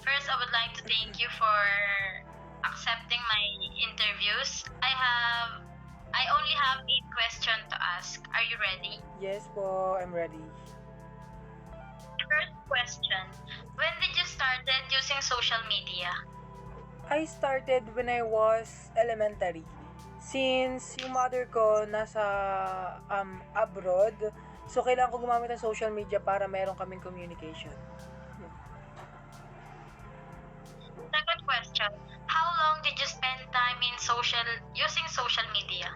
First, I would like to thank you for accepting my interviews. I only have 8 questions to ask. Are you ready? Yes po, I'm ready. First question, when did you started using social media? I started when I was elementary. Since yung mother ko nasa abroad, so kailangan ko gumamit ng social media para meron kaming communication. Second question, how long did you spend time in using social media?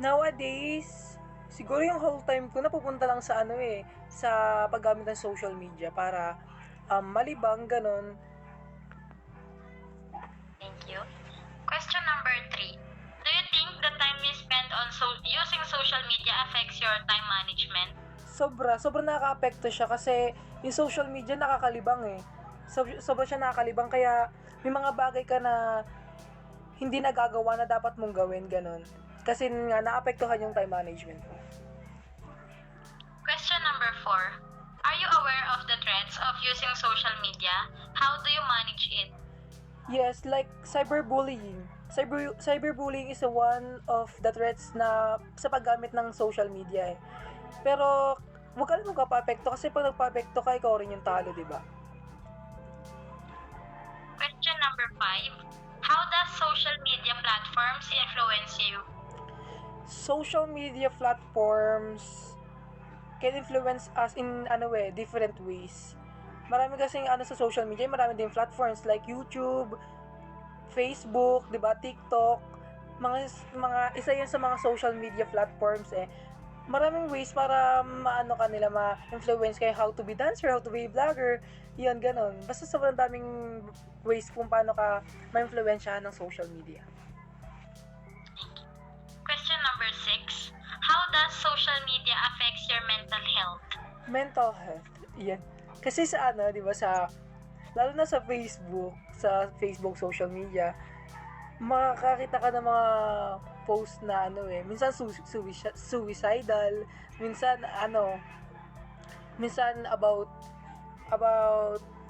Nowadays, siguro yung whole time ko napupunta lang sa sa paggamit ng social media para malibang ganon. Thank you. Question number 3. Do you think the time you spend on using social media affects your time management? Sobra nakaka-apekto siya kasi yung social media nakakalibang eh. Sobra siya nakakalibang kaya may mga bagay ka na hindi nagagawa na dapat mong gawin, ganon. Kasi nga, naapektuhan yung time management mo. Question number 4. Are you aware of the threats of using social media? How do you manage it? Yes, like cyberbullying. Cyberbullying is one of the threats na sa paggamit ng social media eh. Pero, huwag ka lang magpapapekto kasi pag nagpapekto ka, ikaw rin yung talo, di ba? Question number 5. How does social media platforms influence you? Social media platforms can influence us in different ways. Marami kasing sa social media, marami din platforms like YouTube, Facebook, 'di ba, TikTok, mga isa 'yan sa mga social media platforms eh. Maraming ways para kanila ma-influence kayo how to be dancer, how to be vlogger, yan ganon. Basta sobrang daming ways kung paano ka ma-influensyahan ng social media. Question number 6. How does social media affects your mental health? Mental health, yan. Kasi sa di ba, lalo na sa Facebook social media, makakakita ka ng mga post na minsan suicidal, minsan about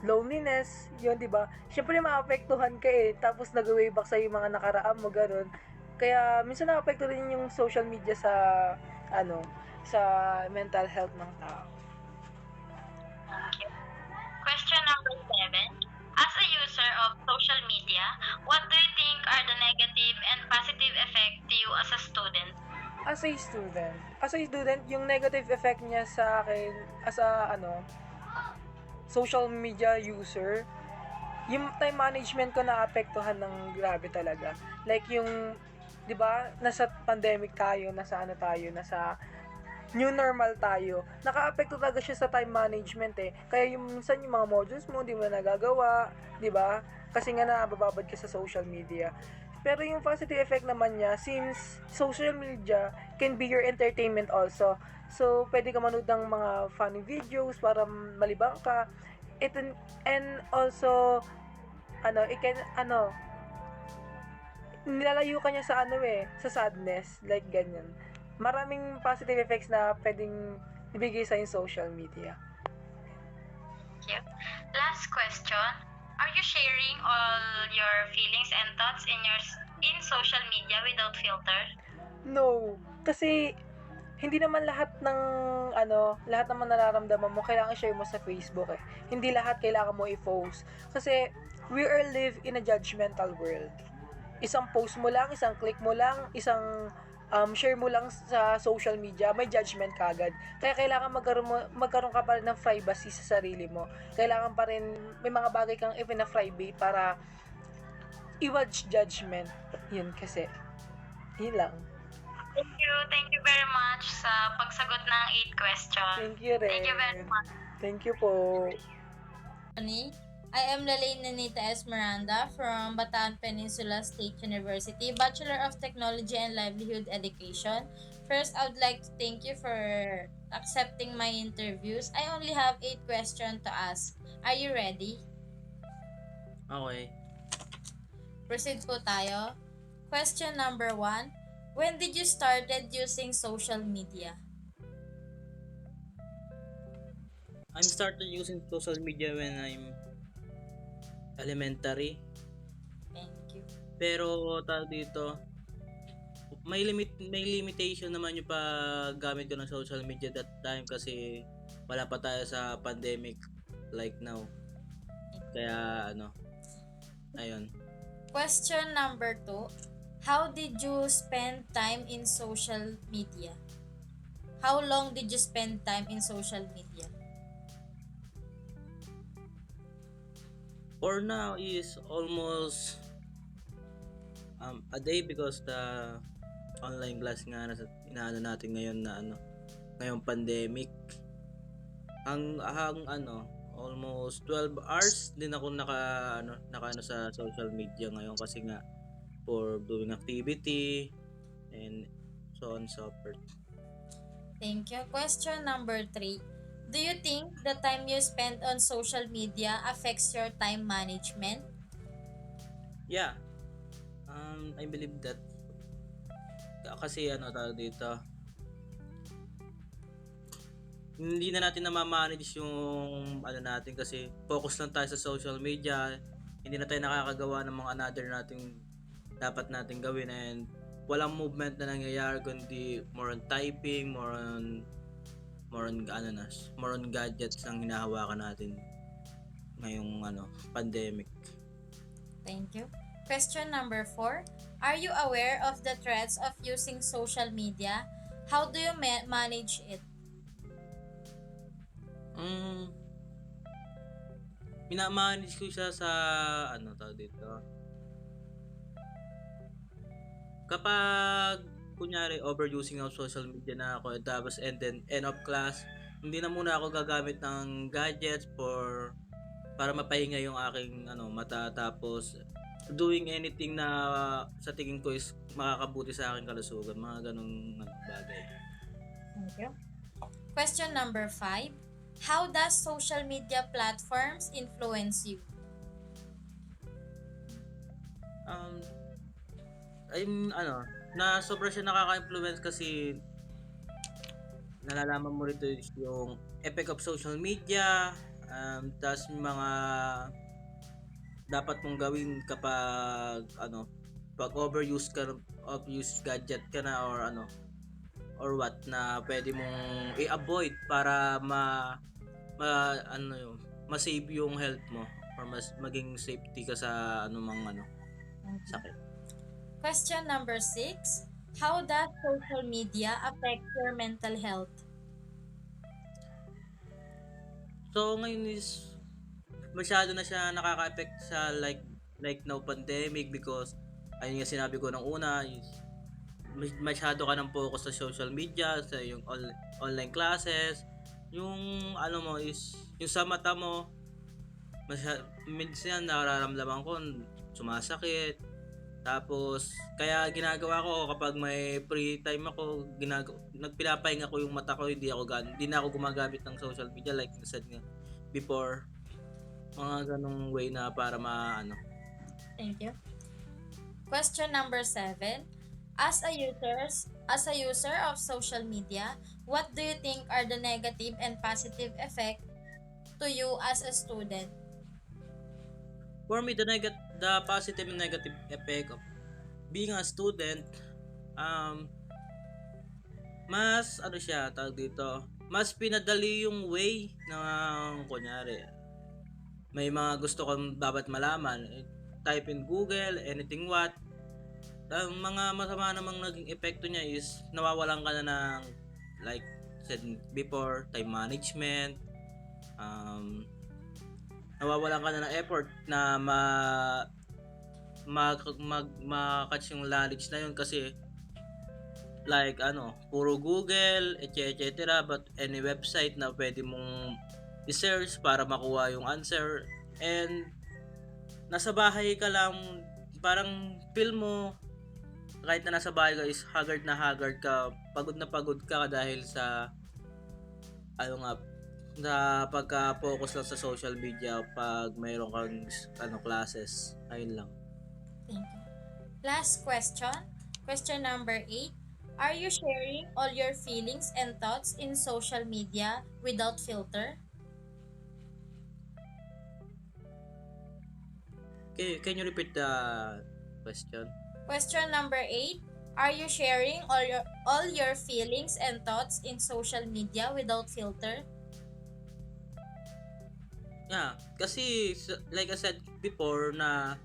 loneliness, yun, di ba? Syempre maapektuhan ka eh, tapos nag-way back sa yung mga nakaraan mo, gano'n. Kaya minsan naapekto rin yung social media sa sa mental health ng tao. Okay. Question number 7. As a user of social media, what do you think are the negative and positive effect to you as a student? As a student, yung negative effect niya sa akin as a social media user, yung time management ko naapektuhan ng grabe talaga. Like yung, 'di ba, nasa pandemic tayo, nasa new normal tayo. Nakaapekto talaga siya sa time management eh. Kaya yung minsan yung mga modules mo hindi mo na nagagawa, 'di ba? Kasi nga nabababad ka sa social media. Pero yung positive effect naman niya, since social media can be your entertainment also. So, pwede ka manood ng mga funny videos para malibang ka. And also, it can, nilalayo ka niya sa sa sadness, like ganyan. Maraming positive effects na pwedeng ibigay sa yung social media. Thank you. Last question. Are you sharing all your feelings and thoughts in social media without filter? No, kasi hindi naman lahat ng lahat naman nararamdaman mo kailangan i-share mo sa Facebook eh. Hindi lahat kailangan mo i-post. Kasi we are live in a judgmental world. Isang post mo lang, isang click mo lang, isang share mo lang sa social media, may judgment ka agad. Kaya kailangan magkaroon ka pa rin ng privacy sa sarili mo. Kailangan pa rin, may mga bagay kang ipina-private para i-watch judgment. Yun kasi. Yun lang. Thank you very much sa pagsagot ng 8 questions. Thank you rin. Thank you very much. Thank you po. I am Lalaine Nanita Esmeralda from Bataan Peninsula State University, Bachelor of Technology and Livelihood Education. First, I would like to thank you for accepting my interviews. I only have 8 questions to ask. Are you ready? Okay. Proceed po tayo. Question number 1. When did you started using social media? I started using social media when I'm elementary. Thank you. Pero tawag dito, may limitation naman yung paggamit ko ng social media that time kasi wala pa tayo sa pandemic like now. Kaya ayun. Question number 2. How did you spend time in social media? How long did you spend time in social media? For now is almost a day because the online class nga na inaano natin ngayon na ngayong pandemic. Ang almost 12 hours din ako naka sa social media ngayon kasi nga for doing activity and so on and so forth. Thank you. Question number 3. Do you think the time you spend on social media affects your time management? Yeah. I believe that kasi tawag dito, hindi na natin na-manage yung natin kasi focus lang tayo sa social media. Hindi na tayo nakakagawa ng mga another dapat nating gawin and walang movement na nangyayari kundi more on typing, more on gadgets ang hinahawakan natin ngayong pandemic. Thank you. Question number 4. Are you aware of the threats of using social media? How do you manage it? Minamanage ko siya sa tawag dito. Kapag kunyari overusing of social media na ako tapos and then end of class, hindi na muna ako gagamit ng gadgets para mapahinga yung aking mata tapos doing anything na sa tingin ko is makakabuti sa aking kalusugan, mga ganung bagay. Thank you. Question number 5. How does social media platforms influence you? Na sobra siya nakaka-influence kasi nalalaman mo rito yung effect of social media, tas mga dapat mong gawin kapag pag overuse gadget ka na or what na pwede mong i-avoid para ma-save yung health mo or maging safety ka sa sakit. Question number 6. How does social media affect your mental health? So ngayon is masyado na siya nakaka-affect sa like now pandemic because ayun nga sinabi ko nung una is masyado ka ng focus sa social media, sa yung online classes, yung mo is yung sa mata mo minsan nararamdaman ko sumasakit. Tapos kaya ginagawa ko kapag may free time ako, nagpinapahinga ko yung mata ko, hindi na ako gumagamit ng social media like I said nga before. Mga ganong way na para Thank you. Question number 7. As a user of social media, what do you think are the negative and positive effect to you as a student? For me, the positive and negative effect of being a student, mas tawag dito, mas pinadali yung way ng kunyari may mga gusto kang dapat malaman, type in Google, anything what. Ang mga masama namang naging epekto niya is nawawalan ka na ng like said before, time management, nawawalan ka na ng effort na ma-catch yung knowledge na yun kasi like puro Google, etc. But any website na pwede mong i-search para makuha yung answer and nasa bahay ka lang, parang feel mo kahit na nasa bahay ka is haggard ka, pagod na pagod ka dahil sa na pagka-focus lang sa social media pag mayroon kang classes. Ayun lang. Thank you. Last question. Question number 8. Are you sharing all your feelings and thoughts in social media without filter? Can you repeat the question? Question number 8. Are you sharing all your feelings and thoughts in social media without filter? Yeah, kasi like I said before na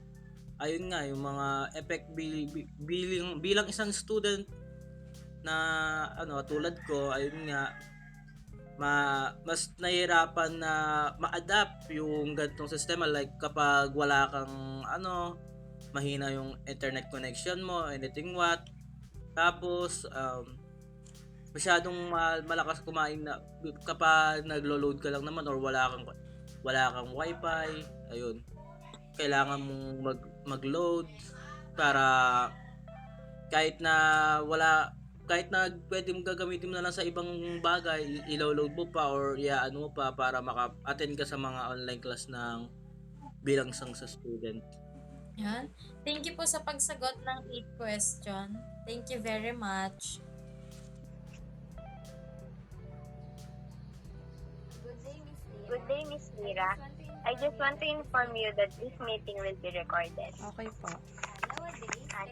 ayun nga yung mga effect bilang isang student na tulad ko, ayun nga mas nahihirapan na ma-adapt yung ganitong sistema, like kapag wala kang mahina yung internet connection mo, anything what, tapos masyadong malakas kumain na kapag naglo-load ka lang naman or wala kang wifi, ayun, kailangan mong mag-load para kahit na pwede mong gagamitin mo na lang sa ibang bagay, ilo-load mo pa or mo pa para maka-attend ka sa mga online class ng bilang isang sa student. Yan. Thank you po sa pagsagot ng 8 question. Thank you very much. Good day, Miss Mira. I just want to inform you that this meeting will be recorded. Okay po.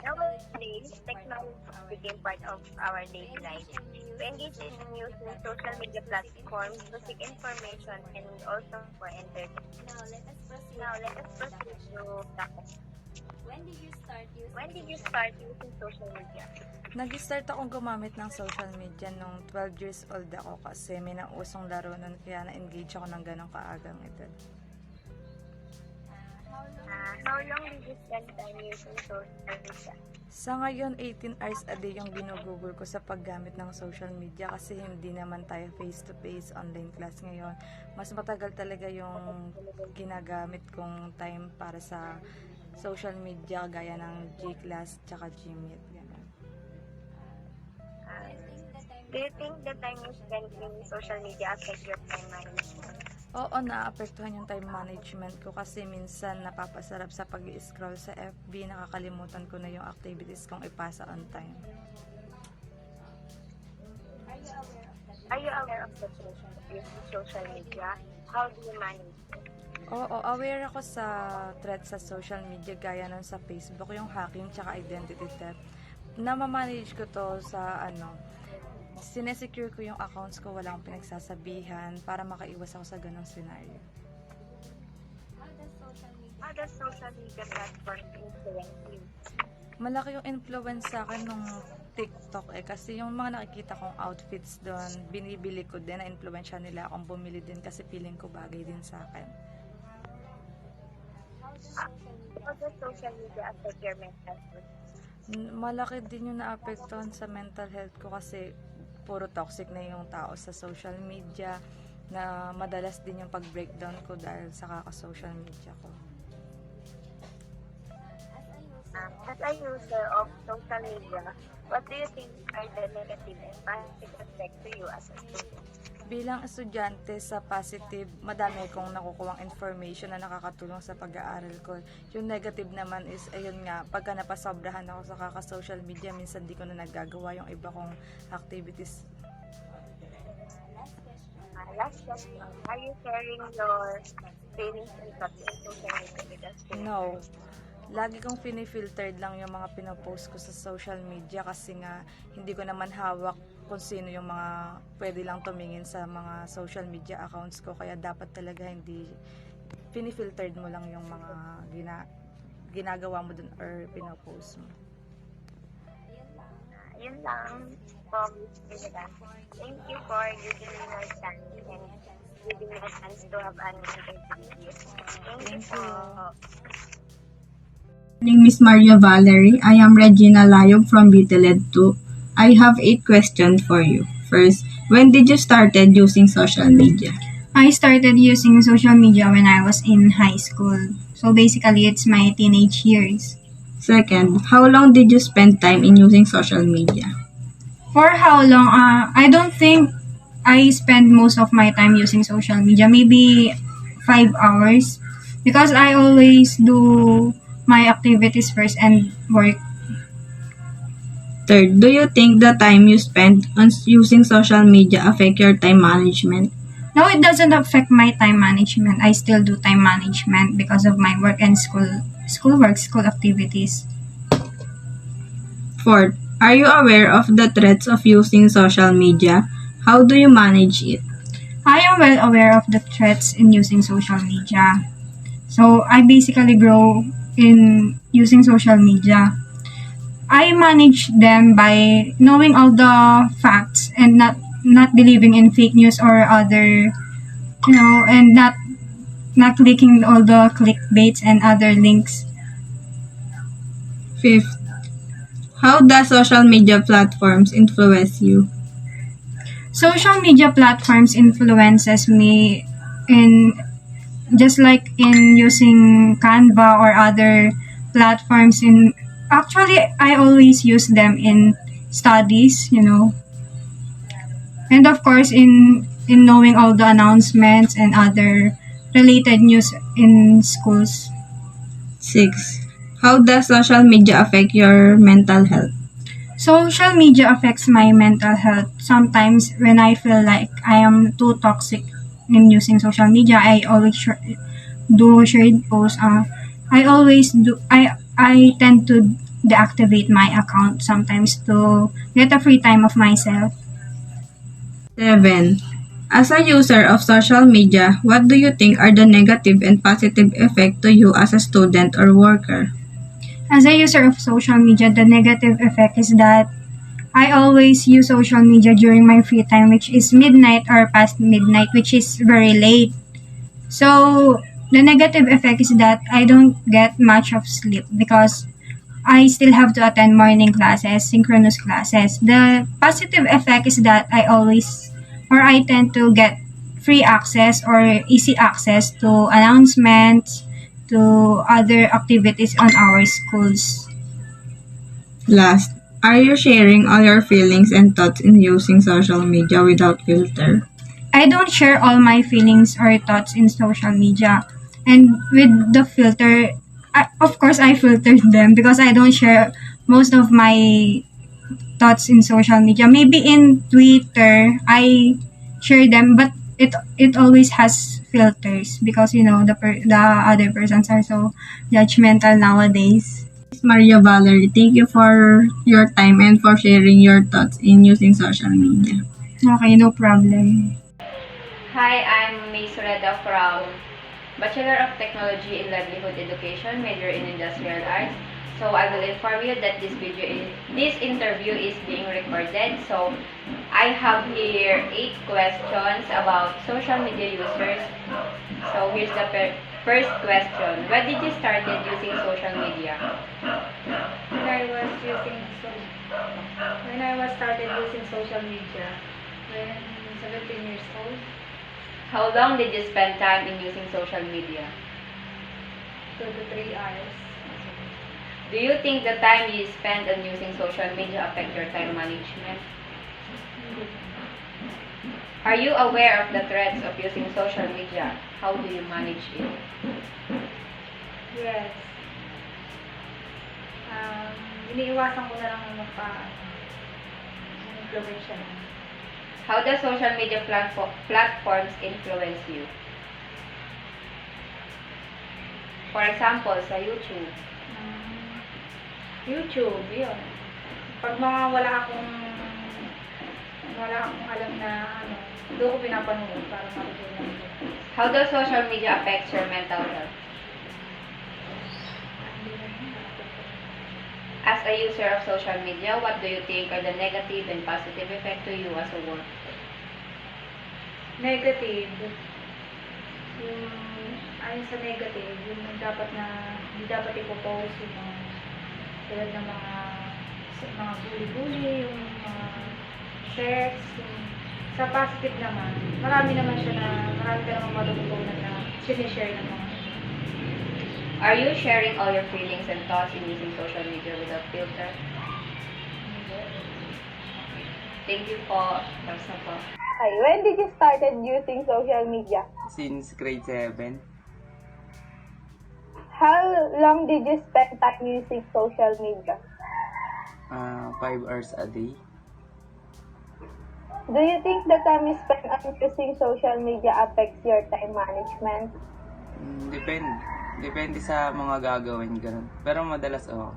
Nowadays, technology became part of our daily life. We engage in using social media platforms to seek information and also for entertainment. Now, let us proceed to the question. When did you start using social media? Nag-start akong gumamit ng social media nung 12 years old ako kasi may nausong laro nun kaya na-engage ako ng ganong kaagang edad. How long did you spend time using social media? Sa ngayon, 18 hours a day yung ginugugol ko sa paggamit ng social media kasi hindi naman tayo face-to-face online class ngayon. Mas matagal talaga yung ginagamit kong time para sa social media gaya ng G-Class tsaka Gmeet. Ganun. Do you think the time you spend in social media affect your time management? Oo, naapektuhan yung time management ko kasi minsan napapasarap sa pag-scroll sa FB, nakakalimutan ko na yung activities kong ipasa on time. Are you aware of the threats of using social media? How do you manage it? Oo, aware ako sa threats sa social media gaya nun sa Facebook, yung hacking tsaka identity theft. Namamanage ko to sa sinesecure ko yung accounts ko, walang pinagsasabihan para makaiwas ako sa ganong scenario. How does social media platform influence you? Malaki yung influence sa akin nung TikTok kasi yung mga nakikita kong outfits doon, binibili ko din, na-influensya nila akong bumili din kasi feeling ko bagay din sa akin. How does social media affect your mental health? Malaki din yung naapektuhan sa mental health ko kasi puro toxic na yung tao sa social media, na madalas din yung pag-breakdown ko dahil sa kaka-social media ko. As a user of social media, what do you think are the negative and positive effects to you as a student? Bilang estudyante sa positive, madami kong nakukuhang information na nakakatulong sa pag-aaral ko. Yung negative naman is, ayun nga, pagka napasobrahan ako sa kaka-social media, minsan di ko na nagagawa yung iba kong activities. Last question, are you sharing your feelings and thoughts in social media with us? No. Lagi kong pinifiltered lang yung mga pinopost ko sa social media kasi nga hindi ko naman hawak kung sino yung mga pwede lang tumingin sa mga social media accounts ko, kaya dapat talaga hindi pinifiltered mo lang yung mga ginagawa mo dun or pinopost mo. Yun lang po, Miss Mira. Thank you for giving me your time and giving me a chance to have an interview. Thank you po. Morning, Miss Maria Valerie. I am Regina Layog from BTLED 2. I have 8 questions for you. First, when did you started using social media? I started using social media when I was in high school. So basically, it's my teenage years. Second, how long did you spend time in using social media? For how long? I don't think I spend most of my time using social media. Maybe 5 hours. Because I always do my activities first and work. Third, do you think the time you spend on using social media affect your time management? No, it doesn't affect my time management. I still do time management because of my work and school schoolwork, school activities. Fourth, are you aware of the threats of using social media? How do you manage it? I am well aware of the threats in using social media. So I basically grow in using social media. I manage them by knowing all the facts and not believing in fake news or other, and not clicking all the clickbaits and other links. Fifth, how does social media platforms influence you? Social media platforms influences me in just like in using Canva or other platforms. In actually I always use them in studies, and of course in knowing all the announcements and other related news in schools. Six, how does social media affect your mental health? Social media affects my mental health. Sometimes when I feel like I am too toxic in using social media, I always do shared posts. I always do. I tend to deactivate my account sometimes to get a free time of myself. 7. As a user of social media, what do you think are the negative and positive effect to you as a student or worker? As a user of social media, the negative effect is that I always use social media during my free time, which is midnight or past midnight, which is very late. So the negative effect is that I don't get much of sleep because I still have to attend morning classes, synchronous classes. The positive effect is that I tend to get free access or easy access to announcements, to other activities on our schools. Last, are you sharing all your feelings and thoughts in using social media without filter? I don't share all my feelings or thoughts in social media. And with the filter, of course, I filtered them because I don't share most of my thoughts in social media. Maybe in Twitter, I share them, but it always has filters because the other persons are so judgmental nowadays. Maria Valerie, thank you for your time and for sharing your thoughts in using social media. Okay, no problem. Hi, I'm May Sureda from Bachelor of Technology in Livelihood Education, major in Industrial Arts. So I will inform you that this interview is being recorded. So I have here 8 questions about social media users. So here's the first question. When did you started using social media? When I started using social media when 17 years old. How long did you spend time in using social media? 2 to 3 hours. Do you think the time you spend on using social media affect your time management? Are you aware of the threats of using social media? How do you manage it? Yes. Iniiwasan ko na lang mag-influence siya. How does social media platforms influence you? For example, sa YouTube. YouTube, yun. Pag wala akong alam na doon ko pinapanood para matutunan ko. How does social media affect your mental health? As a user of social media, what do you think are the negative and positive effect to you as a worker? Negative. Ayon sa negative, yung hindi dapat ipopost yung tulad ng mga bully-bully, yung mga sex. Sa positive naman, marami ka namang matutunan na sinishare ng mga. Are you sharing all your feelings and thoughts in using social media without filter? Thank you po. Basta po. Hi, when did you started using social media? Since grade 7. How long did you spend time using social media? 5 hours a day. Do you think the time you spend on using social media affects your time management? Depende. Depende sa mga gagawin, ganun. Pero madalas, oo.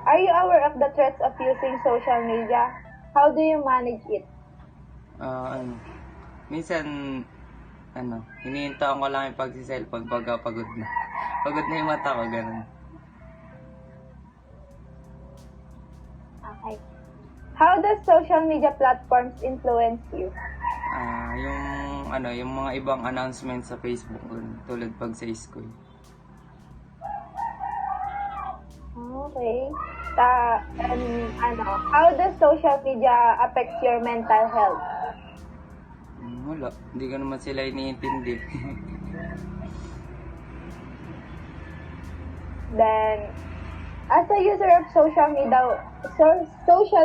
Are you aware of the threats of using social media? How do you manage it? Minsan, hinihintaan ko lang yung pagsi-cellphone pagka pagod na. Pagod na yung mata ko, ganun. Okay. How does social media platforms influence you? Yung mga ibang announcements sa Facebook, ganun, tulad pag sa school. Okay. How does social media affect your mental health? Wala, hindi ko naman sila iniintindi. Then, as a user of social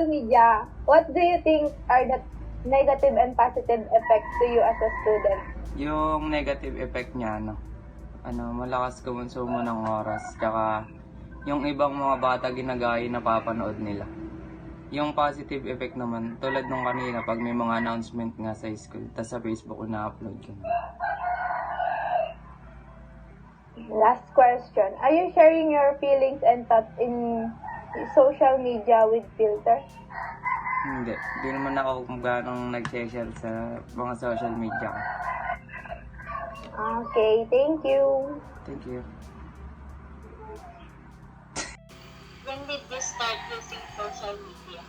media, what do you think are the negative and positive effects to you as a student? Yung negative effect niya, malakas kumonsumo ng oras, tsaka yung ibang mga bata ginagaya na papanood nila. Yung positive effect naman, tulad nung kanina, pag may mga announcement nga sa school, tas sa Facebook na-upload ko. Last question. Are you sharing your feelings and thoughts in social media with filter? Hindi naman ako kung ganong nag-share sa mga social media. Okay, thank you. Thank you. When did you start using social media?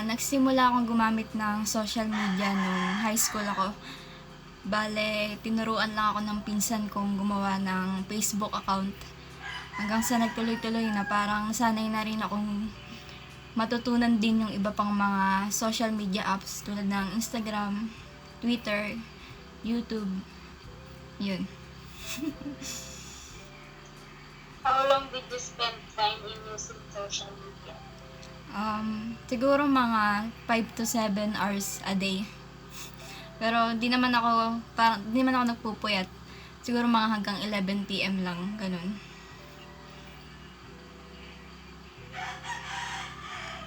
Nagsimula akong gumamit ng social media nung high school ako. Bale, tinuruan lang ako ng pinsan kong gumawa ng Facebook account. Hanggang sa nagtuloy-tuloy na parang nasanay na rin akong matutunan din yung iba pang mga social media apps tulad ng Instagram, Twitter, YouTube. Yun. How long did you spend time in using social media? Siguro mga 5 to 7 hours a day. Pero di naman ako nagpupuyat. Siguro mga hanggang 11 PM lang, ganun.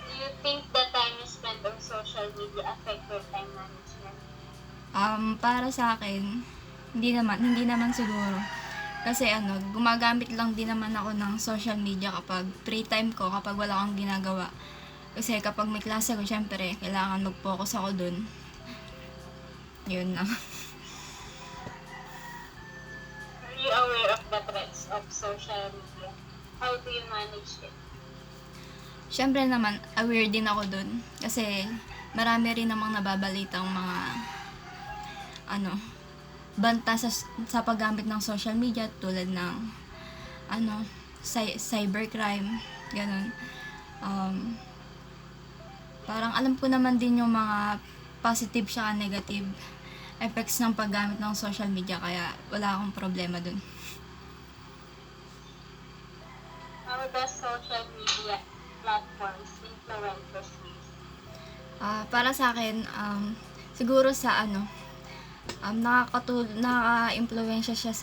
Do you think the time you spend on social media affect your time management? Para sa akin, hindi naman siguro. Kasi gumagamit lang din naman ako ng social media kapag free time ko, kapag wala akong ginagawa. Kasi kapag may klase ko, syempre, kailangan mag-focus ako dun. Yun na. Are you aware of the threats of social media? How do you manage it? Syempre naman, aware din ako dun. Kasi marami rin namang nababalitang mga banta sa paggamit ng social media tulad ng cybercrime, ganun. Parang alam ko naman din yung mga positive siya negative effects ng paggamit ng social media, kaya wala akong problema dun. How does social media platforms influence you? Para sa akin, siguro sa nakaka-impluwensya siya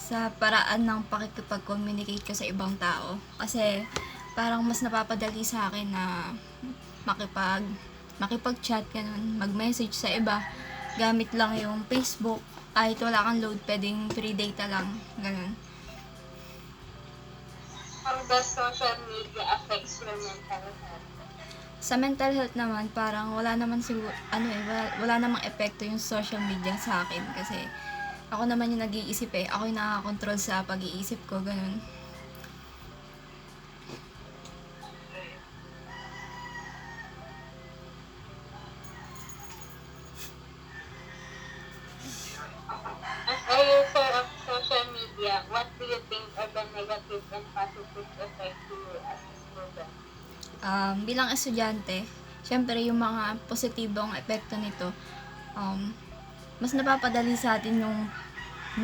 sa paraan ng pakikipag-communicate ko sa ibang tao. Kasi parang mas napapadali sa akin na makipag-chat, ganun, mag-message sa iba gamit lang yung Facebook. Kahit wala kang load, pwedeng free data lang, ganun. How does social media affects your mental health? Sa mental health naman, parang wala naman siguro, wala namang epekto yung social media sa akin. Kasi ako naman yung nag-iisip ako yung nakaka-control sa pag-iisip ko, ganun. As a user of social media, what do you think are the negative and positive effects to you as a student? Bilang estudyante, syempre yung mga positibong epekto nito, mas napapadali sa atin yung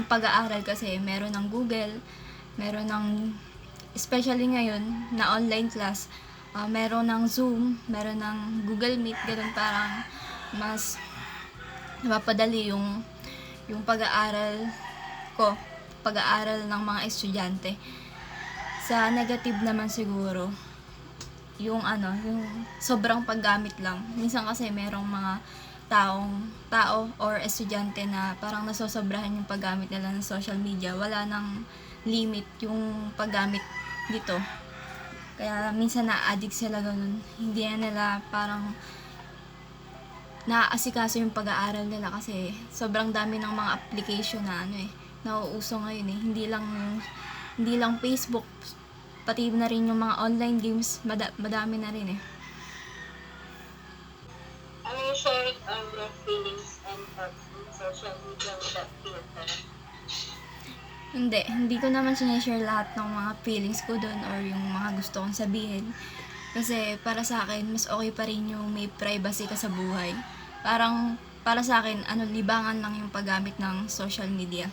pag-aaral kasi meron ng Google, meron ng, especially ngayon, na online class, meron ng Zoom, meron ng Google Meet, ganun, parang mas napapadali yung pag-aaral ko, pag-aaral ng mga estudyante. Sa negative naman siguro, yung sobrang paggamit lang. Minsan kasi merong mga tao or estudyante na parang nasosobrahan yung paggamit nila ng social media. Wala nang limit yung paggamit dito. Kaya minsan na-addict sila ganun. Hindi na nila parang naaasikaso yung pag-aaral nila kasi sobrang dami ng mga application na nauuso ngayon eh. Hindi lang Facebook, pati na rin yung mga online games, madami na rin eh. Are you sharing your feelings and thoughts in social media without filter? Hindi ko naman sinashare lahat ng mga feelings ko doon or yung mga gusto kong sabihin. Kasi para sa akin, mas okay pa rin yung may privacy ka sa buhay. Parang para sa akin, libangan lang yung paggamit ng social media.